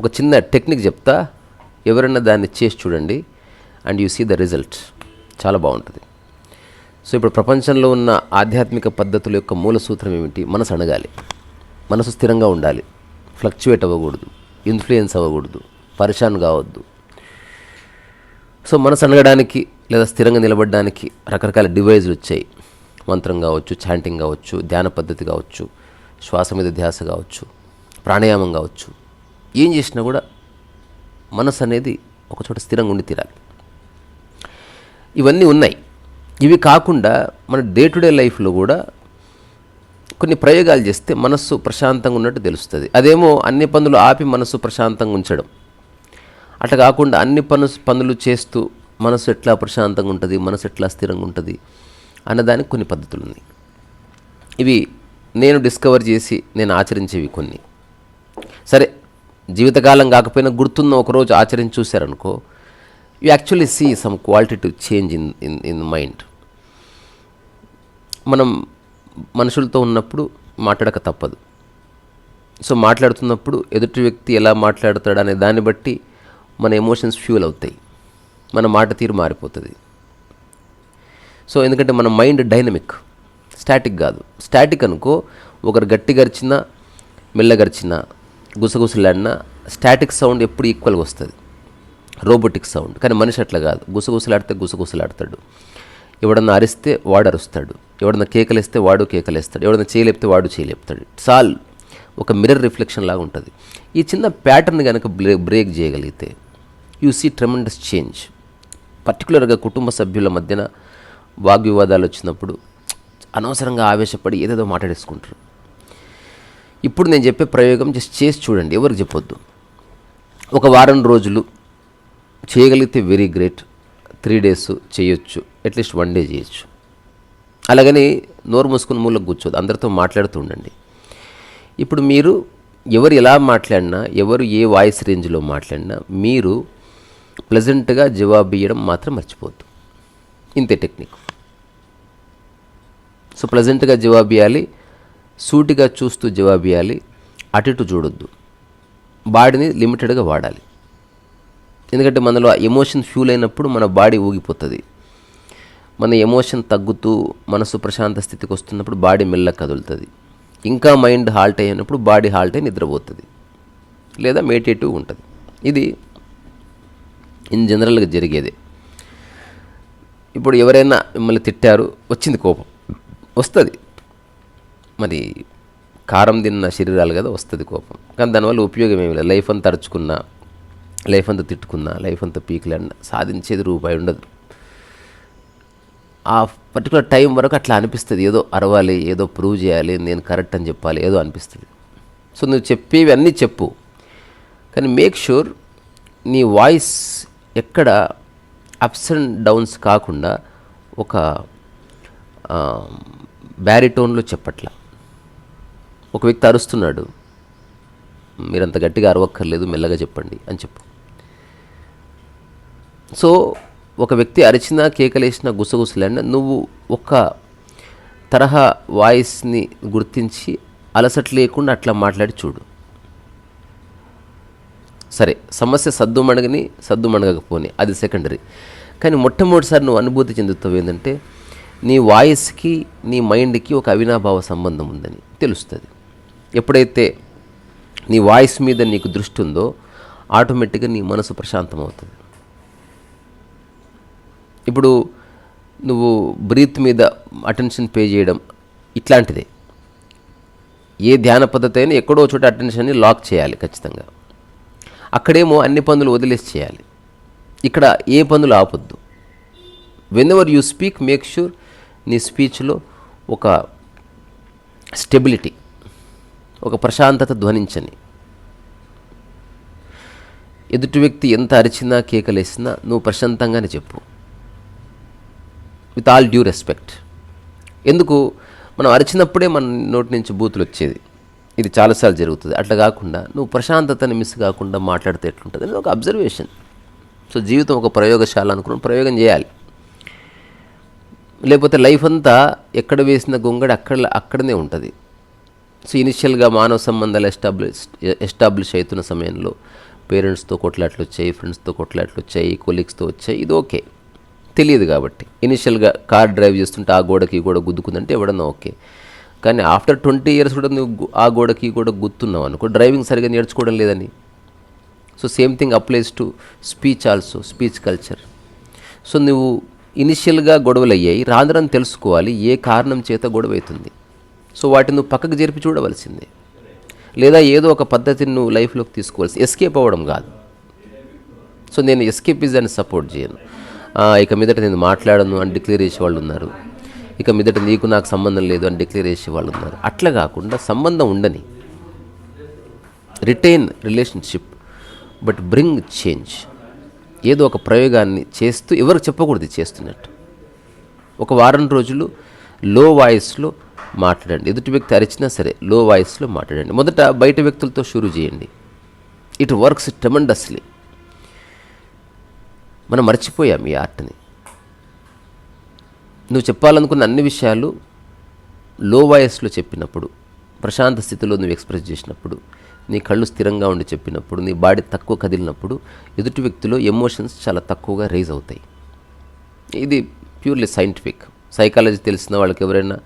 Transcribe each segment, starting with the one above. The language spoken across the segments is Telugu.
ఒక చిన్న టెక్నిక్ చెప్తా, ఎవరైనా దాన్ని చేసి చూడండి and you see the result. చాలా బాగుంటుంది. సో ఇప్పుడు ప్రపంచంలో ఉన్న ఆధ్యాత్మిక పద్ధతుల యొక్క మూల సూత్రం ఏమిటి? మనసు అణగాలి, మనసు స్థిరంగా ఉండాలి, ఫ్లక్చువేట్ అవ్వకూడదు, ఇన్ఫ్లుయెన్స్ అవ్వకూడదు, పరిశాన్ కావద్దు. సో మనసు అణగడానికి లేదా స్థిరంగా నిలబడడానికి రకరకాల డివైజులు వచ్చాయి. మంత్రం కావచ్చు, చాంటింగ్ కావచ్చు, ధ్యాన పద్ధతి కావచ్చు, శ్వాస మీద ధ్యాస కావచ్చు, ప్రాణాయామం కావచ్చు. ఏం చేసినా కూడా మనసు అనేది ఒకచోట స్థిరంగా ఉండి తీరాలి. ఇవన్నీ ఉన్నాయి. ఇవి కాకుండా మన డే టు డే లైఫ్లో కూడా కొన్ని ప్రయోగాలు చేస్తే మనస్సు ప్రశాంతంగా ఉన్నట్టు తెలుస్తుంది. అదేమో అన్ని పనులు ఆపి మనస్సు ప్రశాంతంగా ఉంచడం. అట్లా కాకుండా అన్ని పనులు చేస్తూ మనసు ఎట్లా ప్రశాంతంగా ఉంటుంది, మనసు ఎట్లా స్థిరంగా ఉంటుంది అన్నదానికి కొన్ని పద్ధతులు ఉన్నాయి. ఇవి నేను డిస్కవర్ చేసి నేను ఆచరించేవి కొన్ని. సరే, జీవితకాలం కాకపోయినా గుర్తున్న ఒకరోజు ఆచరించి చూశారనుకో, you actually see some qualitative change in mind. మనం మనుషులతో ఉన్నప్పుడు మాట్లాడక తప్పదు. సో మాట్లాడుతున్నప్పుడు ఎదుటి వ్యక్తి ఎలా మాట్లాడతాడు అనే దాన్ని బట్టి మన ఎమోషన్స్ ఫ్యూల్ అవుతాయి, మన మాట తీరు మారిపోతుంది. సో ఎందుకంటే మన మైండ్ డైనమిక్, స్టాటిక్ కాదు. స్టాటిక్ అనుకో, ఒకరు గట్టి గరిచినా మెల్లగరిచినా గుసగుసలాడినా స్టాటిక్ సౌండ్ ఎప్పుడు ఈక్వల్గా వస్తుంది, రోబోటిక్ సౌండ్. కానీ మనిషి అట్లా కాదు. గుసగుసలాడితే గుసగుసలాడతాడు, ఎవడన్నా అరిస్తే వాడు అరుస్తాడు, ఎవడన్నా కేకలేస్తే వాడు కేకలేస్తాడు, ఎవడన్నా చేయలేపితే వాడు చేయలేపుతాడు. సాల్ ఒక మిర్రర్ రిఫ్లెక్షన్ లాగా ఉంటుంది. ఈ చిన్న ప్యాటర్న్ కనుక బ్రేక్ చేయగలిగితే యూ సీ ట్రెమెండస్ చేంజ్. పర్టికులర్గా కుటుంబ సభ్యుల మధ్యన వాగ్వివాదాలు వచ్చినప్పుడు అనవసరంగా ఆవేశపడి ఏదేదో మాట్లాడేసుకుంటారు. ఇప్పుడు నేను చెప్పే ప్రయోగం జస్ట్ చేసి చూడండి, ఎవరికి చెప్పొద్దు. ఒక వారం రోజులు చేయగలిగితే వెరీ గ్రేట్. 3 days చేయొచ్చు, అట్లీస్ట్ 1 day చేయొచ్చు. అలాగని నోరు మూసుకుని మూలకు కూర్చోదు, అందరితో మాట్లాడుతూ ఉండండి. ఇప్పుడు మీరు ఎవరు ఎలా మాట్లాడినా, ఎవరు ఏ వాయిస్ రేంజ్లో మాట్లాడినా మీరు ప్లెజెంట్గా జవాబు ఇవ్వడం మాత్రం మర్చిపోవద్దు. ఇంతే టెక్నిక్. సో ప్లెజెంట్గా జవాబు ఇవ్వాలి, సూటిగా చూస్తూ జవాబు ఇవ్వాలి, అటు ఇటు చూడొద్దు. బాడీని లిమిటెడ్గా వాడాలి. ఎందుకంటే మనలో ఎమోషన్ ఫ్యూల్ అయినప్పుడు మన బాడీ ఊగిపోతుంది. మన ఎమోషన్ తగ్గుతూ మనసు ప్రశాంత స్థితికి వస్తున్నప్పుడు బాడీ మెల్లగా కదులుతుంది. ఇంకా మైండ్ హాల్ట్ అయినప్పుడు బాడీ హాల్ట్ అయి నిద్రపోతుంది లేదా మెడిటేటివ్ ఉంటుంది. ఇది ఇన్ జనరల్గా జరిగేదే. ఇప్పుడు ఎవరైనా మిమ్మల్ని తిట్టారు, వచ్చింది కోపం, వస్తుంది. మరి కారం తిన్న శరీరాలు కదా, వస్తుంది కోపం. కానీ దానివల్ల ఉపయోగం ఏమి లేదు. లైఫ్ అంతా అరుచుకున్నా, లైఫ్ అంతా తిట్టుకున్నా, లైఫ్ అంతా పీకులన్నా సాధించేది రూపాయి ఉండదు. ఆ పర్టికులర్ టైం వరకు అట్లా అనిపిస్తుంది, ఏదో అరవాలి, ఏదో ప్రూవ్ చేయాలి, నేను కరెక్ట్ అని చెప్పాలి, ఏదో అనిపిస్తుంది. సో నువ్వు చెప్పేవి అన్నీ చెప్పు, కానీ మేక్ షూర్ నీ వాయిస్ ఎక్కడ అప్స్ అండ్ డౌన్స్ కాకుండా ఒక బ్యారిటోన్లో చెప్పట్లా. ఒక వ్యక్తి అరుస్తున్నాడు, మీరంత గట్టిగా అరవక్కర్లేదు, మెల్లగా చెప్పండి అని చెప్పు. సో ఒక వ్యక్తి అరిచినా, కేకలేసినా, గుసగుసలాడినా నువ్వు ఒక తరహా వాయిస్ని గుర్తించి అలసట లేకుండా అట్లా మాట్లాడి చూడు. సరే, సమస్య సద్దు మణగకపోని అది సెకండరీ. కానీ మొట్టమొదటిసారి నువ్వు అనుభూతి చెందుతావు ఏంటంటే నీ వాయిస్కి నీ మైండ్కి ఒక అవినాభావ సంబంధం ఉందని తెలుస్తుంది. ఎప్పుడైతే నీ వాయిస్ మీద నీకు దృష్టి ఉందో ఆటోమేటిక్గా నీ మనసు ప్రశాంతం అవుతుంది. ఇప్పుడు నువ్వు బ్రీత్ మీద అటెన్షన్ పే చేయడం ఇట్లాంటిదే. ఏ ధ్యాన పద్ధతి అయినా ఎక్కడో చోట అటెన్షన్ని లాక్ చేయాలి ఖచ్చితంగా. అక్కడేమో అన్ని పనులు వదిలేసి చేయాలి, ఇక్కడ ఏ పనులు ఆపొద్దు. Whenever you speak make sure నీ స్పీచ్లో ఒక స్టెబిలిటీ, ఒక ప్రశాంతత ధ్వనించని. ఎదుటి వ్యక్తి ఎంత అరిచినా, కేకలేసినా నువ్వు ప్రశాంతంగానే చెప్పు, విత్ ఆల్ డ్యూ రెస్పెక్ట్. ఎందుకు, మనం అరిచినప్పుడే మన నోటి నుంచి బూతులు వచ్చేది, ఇది చాలాసార్లు జరుగుతుంది. అట్లా కాకుండా నువ్వు ప్రశాంతతని మిస్ కాకుండా మాట్లాడితే ఎట్లుంటుంది అని ఒక అబ్జర్వేషన్. సో జీవితం ఒక ప్రయోగశాల అనుకుని ప్రయోగం చేయాలి. లేకపోతే లైఫ్ అంతా ఎక్కడ వేసిన గొంగడి అక్కడనే ఉంటుంది. సో ఇనిషియల్గా మానవ సంబంధాలు ఎస్టాబ్లిష్ అవుతున్న సమయంలో పేరెంట్స్తో కొట్లాట్లు వచ్చాయి, ఫ్రెండ్స్తో కొట్లాట్లు వచ్చాయి, కొలీగ్స్తో వచ్చాయి, ఇది ఓకే, తెలియదు కాబట్టి. ఇనిషియల్గా కార్ డ్రైవ్ చేస్తుంటే ఆ గోడకి ఈ గోడ గుద్దుకుందంటే ఎవడన్నా ఓకే. కానీ ఆఫ్టర్ 20 years కూడా నువ్వు ఆ గోడకి ఈ గోడ గుర్తున్నావు అనుకో, డ్రైవింగ్ సరిగా నేర్చుకోవడం లేదని. So same thing applies to speech also, speech culture. So నువ్వు ఇనిషియల్గా గొడవలు అయ్యాయి, రాను తెలుసుకోవాలి ఏ కారణం చేత గొడవ అవుతుంది. సో వాటిని నువ్వు పక్కకు జరిపి చూడవలసిందే, లేదా ఏదో ఒక పద్ధతిని నువ్వు లైఫ్లోకి తీసుకోవాల్సి, ఎస్కేప్ అవ్వడం కాదు. సో నేను ఎస్కేపిజాన్ని సపోర్ట్ చేయను. ఇక మీదట నేను మాట్లాడను అని డిక్లేర్ చేసేవాళ్ళు ఉన్నారు, ఇక మీదట నీకు నాకు సంబంధం లేదు అని డిక్లేర్ చేసేవాళ్ళు ఉన్నారు. అట్లా కాకుండా సంబంధం ఉండని, retain relationship but bring change. ఏదో ఒక ప్రయోగాన్ని చేస్తూ ఎవరికి చెప్పకూడదు చేస్తున్నట్టు. ఒక వారం రోజులు లో వాయిస్లో మాట్లాడండి. ఎదుటి వ్యక్తి అరిచినా సరే లో వాయిస్లో మాట్లాడండి. మొదట బయట వ్యక్తులతో షురూ చేయండి. It works tremendously. మనం మర్చిపోయాం ఈ ఆర్ట్ని. నువ్వు చెప్పాలనుకున్న అన్ని విషయాలు లో వాయిస్లో చెప్పినప్పుడు, ప్రశాంత స్థితిలో నువ్వు ఎక్స్ప్రెస్ చేసినప్పుడు, నీ కళ్ళు స్థిరంగా ఉండి చెప్పినప్పుడు, నీ బాడీ తక్కువ కదిలినప్పుడు ఎదుటి వ్యక్తిలో ఎమోషన్స్ చాలా తక్కువగా రైజ్ అవుతాయి. ఇది ప్యూర్లీ సైంటిఫిక్. సైకాలజీ తెలిసిన వాళ్ళకి ఎవరైనా,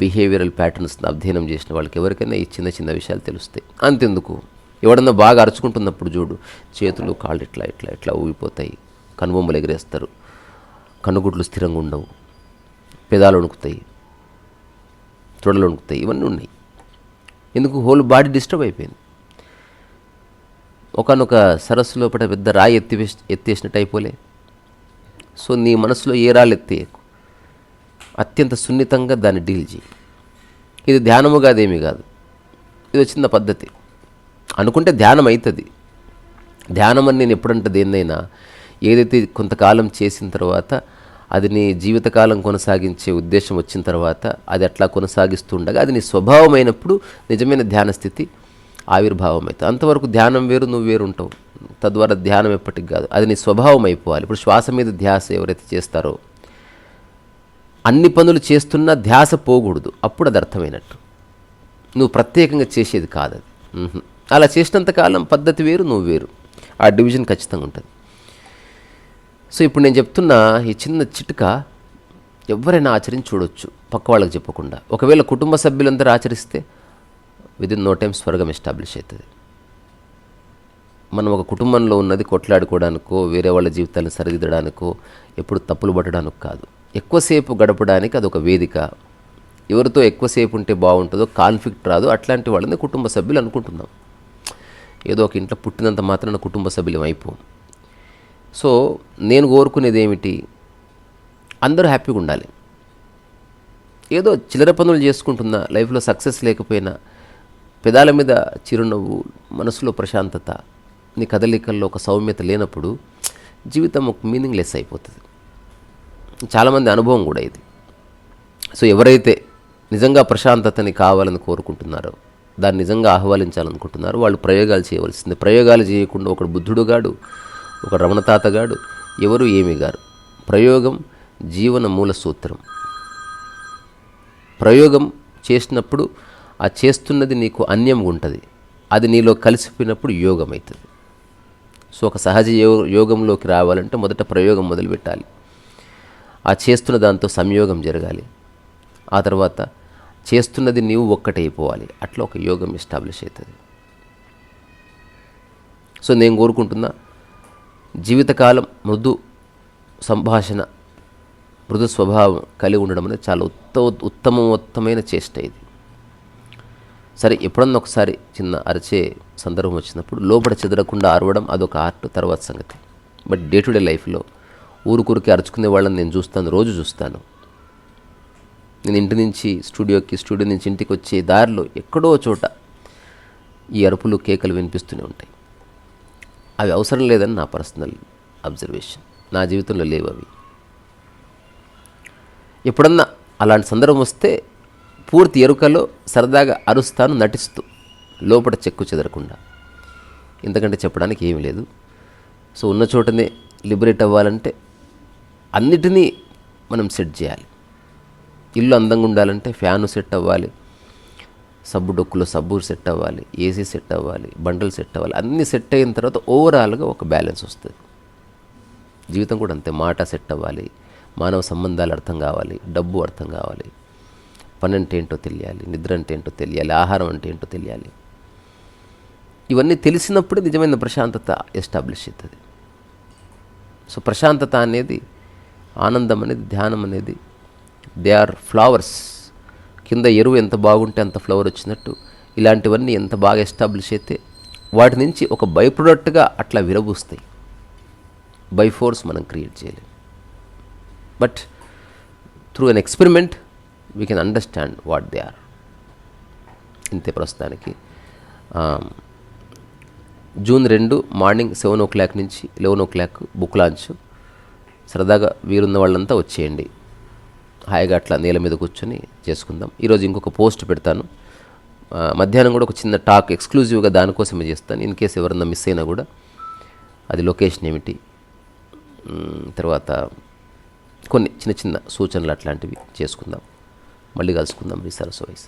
బిహేవియరల్ ప్యాటర్న్స్ని అధ్యయనం చేసిన వాళ్ళకి ఎవరికైనా ఈ చిన్న చిన్న విషయాలు తెలుస్తాయి. అంతెందుకు, ఎవడన్నా బాగా అరుచుకుంటున్నప్పుడు చూడు, చేతులు కాళ్ళు ఇట్లా ఇట్లా ఇట్లా ఊగిపోతాయి, కనుబొమ్మలు ఎగరేస్తారు, కనుగుడ్లు స్థిరంగా ఉండవు, పెదాలు వణుకుతాయి, తొడలు వణుకుతాయి, ఇవన్నీ ఉన్నాయి. ఎందుకు? హోల్ బాడీ డిస్టర్బ్ అయిపోయింది. ఒకనొక సరస్సు లోపల పెద్ద రాయి ఎత్తేసినట్టు అయిపోలే. సో నీ మనసులో ఏ రాళ్ళు ఎత్తేయకు, అత్యంత సున్నితంగా దాన్ని డీల్ చేయి. ఇది ధ్యానము కాదేమీ కాదు, ఇది చిన్న పద్ధతి. అనుకుంటే ధ్యానం అవుతుంది. ధ్యానం అని నేను ఎప్పుడంటే దేన్నైనా ఏదైతే కొంతకాలం చేసిన తర్వాత అది నీ జీవితకాలం కొనసాగించే ఉద్దేశం వచ్చిన తర్వాత అది అట్లా కొనసాగిస్తుండగా అది నీ స్వభావం అయినప్పుడు నిజమైన ధ్యాన స్థితి ఆవిర్భావం అవుతుంది. అంతవరకు ధ్యానం వేరు, నువ్వు వేరు ఉంటావు. తద్వారా ధ్యానం ఎప్పటికి కాదు, అది నీ స్వభావం అయిపోవాలి. ఇప్పుడు శ్వాస మీద ధ్యాస ఎవరైతే చేస్తారో, అన్ని పనులు చేస్తున్నా ధ్యాస పోకూడదు, అప్పుడు అది అర్థమైనట్టు. నువ్వు ప్రత్యేకంగా చేసేది కాదు అది. అలా చేసినంతకాలం పద్ధతి వేరు, నువ్వు వేరు, ఆ డివిజన్ ఖచ్చితంగా ఉంటుంది. సో ఇప్పుడు నేను చెప్తున్న ఈ చిన్న చిట్క ఎవరైనా ఆచరించి చూడొచ్చు, పక్క వాళ్ళకి చెప్పకుండా. ఒకవేళ కుటుంబ సభ్యులందరూ ఆచరిస్తే విదిన్ నో టైం స్వర్గం ఎస్టాబ్లిష్ అవుతుంది. మనం ఒక కుటుంబంలో ఉన్నది కొట్లాడుకోవడానికో, వేరే వాళ్ళ జీవితాలను సరిదిద్దడానికో, ఎప్పుడు తప్పులు పట్టడానికి కాదు. ఎక్కువసేపు గడపడానికి అదొక వేదిక. ఎవరితో ఎక్కువసేపు ఉంటే బాగుంటుందో, కాన్ఫ్లిక్ట్ రాదు, అట్లాంటి వాళ్ళని కుటుంబ సభ్యులు అనుకుంటున్నాం. ఏదో ఒక ఇంట్లో పుట్టినంత మాత్రాన కుటుంబ సభ్యులం అయిపోం. సో నేను కోరుకునేది ఏమిటి, అందరూ హ్యాపీగా ఉండాలి. ఏదో చిల్లర పనులు చేసుకుంటున్నా, లైఫ్లో సక్సెస్ లేకపోయినా, పెదాల మీద చిరునవ్వు, మనసులో ప్రశాంతత, నీ కదలికల్లో ఒక సౌమ్యత లేనప్పుడు జీవితం ఒక మీనింగ్లెస్ అయిపోతుంది. చాలామంది అనుభవం కూడా ఇది. సో ఎవరైతే నిజంగా ప్రశాంతతని కావాలని కోరుకుంటున్నారో, దాన్ని నిజంగా ఆహ్వానించాలనుకుంటున్నారో వాళ్ళు ప్రయోగాలు చేయవలసిందే. ప్రయోగాలు చేయకుండా ఒకడు బుద్ధుడుగాడు, ఒక రమణతాతగాడు, ఎవరు ఏమి గారు. ప్రయోగం జీవన మూల సూత్రం. ప్రయోగం చేసినప్పుడు ఆ చేస్తున్నది నీకు అన్యంగా ఉంటుంది, అది నీలో కలిసిపోయినప్పుడు యోగం అవుతుంది. సో ఒక సహజ యోగంలోకి రావాలంటే మొదట ప్రయోగం మొదలుపెట్టాలి. ఆ చేస్తున్న దాంతో సంయోగం జరగాలి. ఆ తర్వాత చేస్తున్నది నీవు ఒక్కటైపోవాలి. అట్లా ఒక యోగం ఎస్టాబ్లిష్ అవుతుంది. సో నేను కోరుకుంటున్నా, జీవితకాలం మృదు సంభాషణ, మృదు స్వభావం కలిగి ఉండడం అనేది చాలా ఉత్తమమైన చేష్ట ఇది. సరే, ఎప్పుడన్నా ఒకసారి చిన్న అరిచే సందర్భం వచ్చినప్పుడు లోపల చెదరకుండా అరవడం అదొక ఆర్ట్, తర్వాత సంగతి. బట్ డే టు డే లైఫ్లో ఊరుకూరికి అరుచుకునే వాళ్ళని నేను చూస్తాను, రోజు చూస్తాను. నేను ఇంటి నుంచి స్టూడియో నుంచి ఇంటికి వచ్చే దారిలో ఎక్కడో చోట ఈ అరుపులు కేకలు వినిపిస్తూనే ఉంటాయి. అవి అవసరం లేదని నా పర్సనల్ అబ్జర్వేషన్. నా జీవితంలో లేవు అవి. ఎప్పుడన్నా అలాంటి సందర్భం వస్తే పూర్తి ఎరుకలో సరదాగా అరుస్తాను, నటిస్తూ, లోపల చెక్కు చెదరకుండా. ఇంతకంటే చెప్పడానికి ఏమీ లేదు. సో ఉన్న చోటనే లిబరేట్ అవ్వాలంటే అన్నిటినీ మనం సెట్ చేయాలి. ఇల్లు అందంగా ఉండాలంటే ఫ్యాను సెట్ అవ్వాలి, సబ్బు డొక్కులో సబ్బు సెట్ అవ్వాలి, ఏసీ సెట్ అవ్వాలి, బండలు సెట్ అవ్వాలి. అన్నీ సెట్ అయిన తర్వాత ఓవరాల్గా ఒక బ్యాలెన్స్ వస్తుంది. జీవితం కూడా అంతే. మాట సెట్ అవ్వాలి, మానవ సంబంధాలు అర్థం కావాలి, డబ్బు అర్థం కావాలి, పని అంటే ఏంటో తెలియాలి, నిద్ర అంటే ఏంటో తెలియాలి, ఆహారం అంటే ఏంటో తెలియాలి. ఇవన్నీ తెలిసినప్పుడే నిజమైన ప్రశాంతత ఎస్టాబ్లిష్ అవుతుంది. సో ప్రశాంతత అనేది, ఆనందం అనేది, ధ్యానం అనేది, దే ఆర్ ఫ్లవర్స్. కింద ఎరువు ఎంత బాగుంటే అంత ఫ్లవర్ వచ్చినట్టు ఇలాంటివన్నీ ఎంత బాగా ఎస్టాబ్లిష్ అయితే వాటి నుంచి ఒక బై ప్రొడక్ట్గా అట్లా విరబూస్తాయి. బై ఫోర్స్ మనం క్రియేట్ చేయలేం. But through an experiment we can understand what they are. ఇంతే ప్రస్తుతానికి. జూన్ 2 మార్నింగ్ 7 నుంచి 11 బుక్ లాంచ్. సరదాగా వీరున్న వాళ్ళంతా వచ్చేయండి. హాయిగా అట్లా నేల మీద కూర్చొని చేసుకుందాం. ఈరోజు ఇంకొక పోస్ట్ పెడతాను. మధ్యాహ్నం కూడా ఒక చిన్న టాక్ ఎక్స్క్లూజివ్గా దానికోసమే చేస్తాను. ఇన్ కేసు ఎవరన్నా మిస్ అయినా కూడా అది లొకేషన్ ఏమిటి, తర్వాత కొన్ని చిన్న చిన్న సూచనలు అట్లాంటివి చేసుకుందాం. మళ్ళీ కలుసుకుందాం. రిసర్స్ వాయిస్.